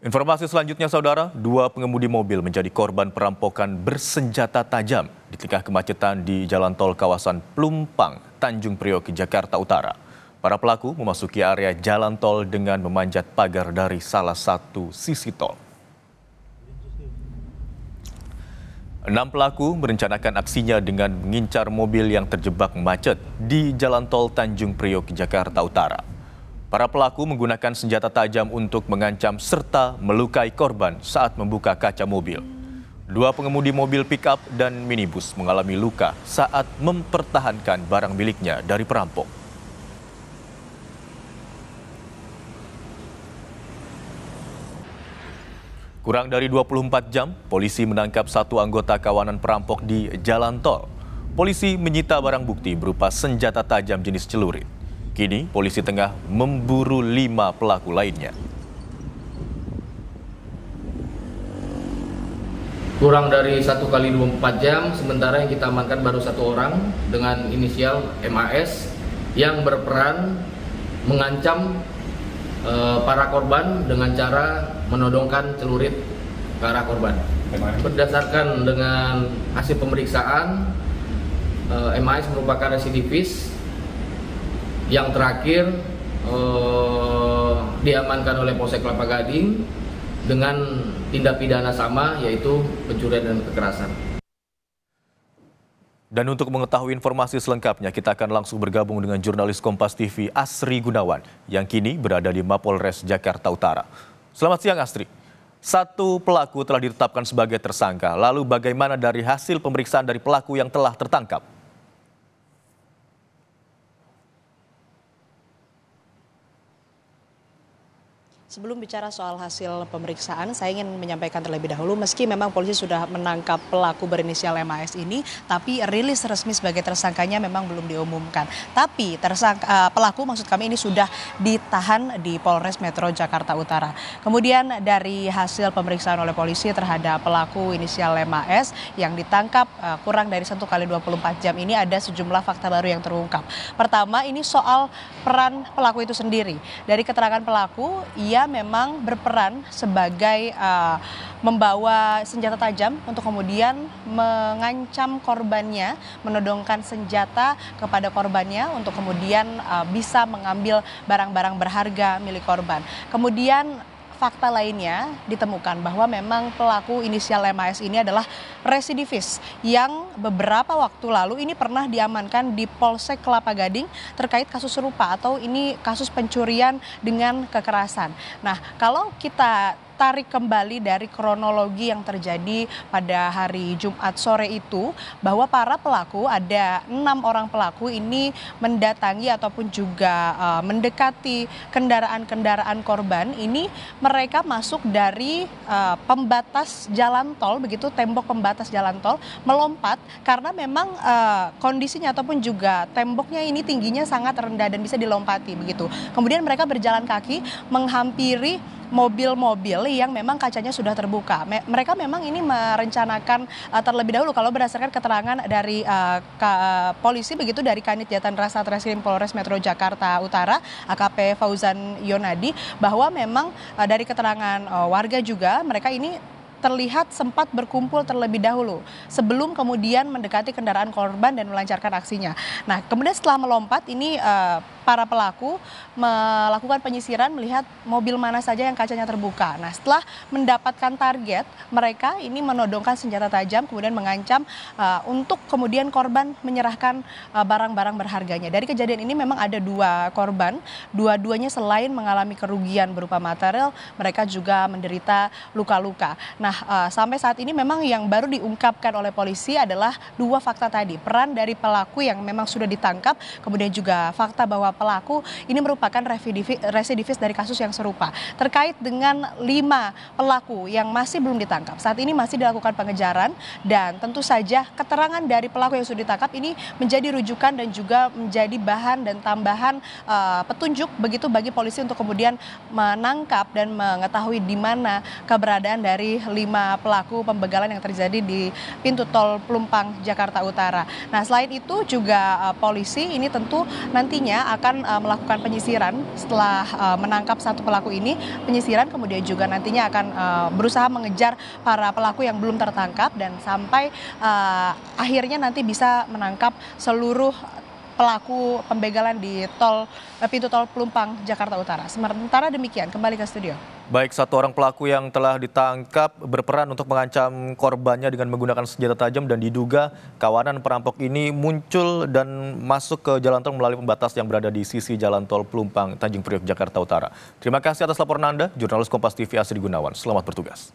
Informasi selanjutnya, Saudara, dua pengemudi mobil menjadi korban perampokan bersenjata tajam di tengah kemacetan di jalan tol kawasan Plumpang, Tanjung Priok, Jakarta Utara. Para pelaku memasuki area jalan tol dengan memanjat pagar dari salah satu sisi tol. 6 pelaku merencanakan aksinya dengan mengincar mobil yang terjebak macet di jalan tol Tanjung Priok, Jakarta Utara. Para pelaku menggunakan senjata tajam untuk mengancam serta melukai korban saat membuka kaca mobil. Dua pengemudi mobil pick-up dan minibus mengalami luka saat mempertahankan barang miliknya dari perampok. Kurang dari 24 jam, polisi menangkap satu anggota kawanan perampok di jalan tol. Polisi menyita barang bukti berupa senjata tajam jenis celurit. Kini, polisi tengah memburu 5 pelaku lainnya. Kurang dari 1 kali 24 jam, sementara yang kita amankan baru 1 orang dengan inisial MAS yang berperan mengancam para korban dengan cara menodongkan celurit ke arah korban. Berdasarkan dengan hasil pemeriksaan, MAS merupakan residivis yang terakhir diamankan oleh Polsek Kelapa Gading dengan tindak pidana sama, yaitu pencurian dan kekerasan. Dan untuk mengetahui informasi selengkapnya, kita akan langsung bergabung dengan jurnalis Kompas TV Asri Gunawan yang kini berada di Mapolres Jakarta Utara. Selamat siang, Asri. Satu pelaku telah ditetapkan sebagai tersangka. Lalu bagaimana dari hasil pemeriksaan dari pelaku yang telah tertangkap? Sebelum bicara soal hasil pemeriksaan, saya ingin menyampaikan terlebih dahulu, meski memang polisi sudah menangkap pelaku berinisial MAS ini, tapi rilis resmi sebagai tersangkanya memang belum diumumkan. Tapi pelaku maksud kami ini sudah ditahan di Polres Metro Jakarta Utara. Kemudian dari hasil pemeriksaan oleh polisi terhadap pelaku inisial MAS yang ditangkap kurang dari 1 kali 24 jam ini ada sejumlah fakta baru yang terungkap. Pertama, ini soal peran pelaku itu sendiri. Dari keterangan pelaku, ia memang berperan sebagai membawa senjata tajam untuk kemudian mengancam korbannya, menodongkan senjata kepada korbannya untuk kemudian bisa mengambil barang-barang berharga milik korban. Kemudian fakta lainnya ditemukan bahwa memang pelaku inisial MAS ini adalah residivis yang beberapa waktu lalu ini pernah diamankan di Polsek Kelapa Gading terkait kasus serupa atau ini kasus pencurian dengan kekerasan. Nah, kalau kita tarik kembali dari kronologi yang terjadi pada hari Jumat sore itu, bahwa para pelaku, ada 6 orang pelaku ini mendatangi ataupun juga mendekati kendaraan-kendaraan korban. Ini mereka masuk dari pembatas jalan tol, begitu tembok pembatas jalan tol, melompat karena memang kondisinya ataupun juga temboknya ini tingginya sangat rendah dan bisa dilompati begitu. Kemudian mereka berjalan kaki menghampiri mobil-mobil yang memang kacanya sudah terbuka. Mereka memang ini merencanakan terlebih dahulu, kalau berdasarkan keterangan dari polisi begitu, dari Kanit Jatanras Satreskrim Polres Metro Jakarta Utara AKP Fauzan Yonadi, bahwa memang dari keterangan warga juga mereka ini terlihat sempat berkumpul terlebih dahulu sebelum kemudian mendekati kendaraan korban dan melancarkan aksinya. Nah, kemudian setelah melompat ini para pelaku melakukan penyisiran melihat mobil mana saja yang kacanya terbuka. Nah, setelah mendapatkan target, mereka ini menodongkan senjata tajam kemudian mengancam untuk kemudian korban menyerahkan barang-barang berharganya. Dari kejadian ini memang ada 2 korban, dua-duanya selain mengalami kerugian berupa material, mereka juga menderita luka-luka. Nah, sampai saat ini memang yang baru diungkapkan oleh polisi adalah 2 fakta tadi. Peran dari pelaku yang memang sudah ditangkap, kemudian juga fakta bahwa pelaku ini merupakan residivis dari kasus yang serupa. Terkait dengan 5 pelaku yang masih belum ditangkap, saat ini masih dilakukan pengejaran dan tentu saja keterangan dari pelaku yang sudah ditangkap ini menjadi rujukan dan juga menjadi bahan dan tambahan petunjuk begitu bagi polisi untuk kemudian menangkap dan mengetahui di mana keberadaan dari 5 5 pelaku pembegalan yang terjadi di pintu tol Pelumpang, Jakarta Utara. Nah, selain itu juga polisi ini tentu nantinya akan melakukan penyisiran setelah menangkap satu pelaku ini, penyisiran kemudian juga nantinya akan berusaha mengejar para pelaku yang belum tertangkap dan sampai akhirnya nanti bisa menangkap seluruh pelaku pembegalan di pintu tol Pelumpang, Jakarta Utara. Sementara demikian, kembali ke studio. Baik, satu orang pelaku yang telah ditangkap berperan untuk mengancam korbannya dengan menggunakan senjata tajam dan diduga kawanan perampok ini muncul dan masuk ke jalan tol melalui pembatas yang berada di sisi jalan tol Pelumpang, Tanjung Priok, Jakarta Utara. Terima kasih atas laporan Anda, jurnalis Kompas TV Asri Gunawan. Selamat bertugas.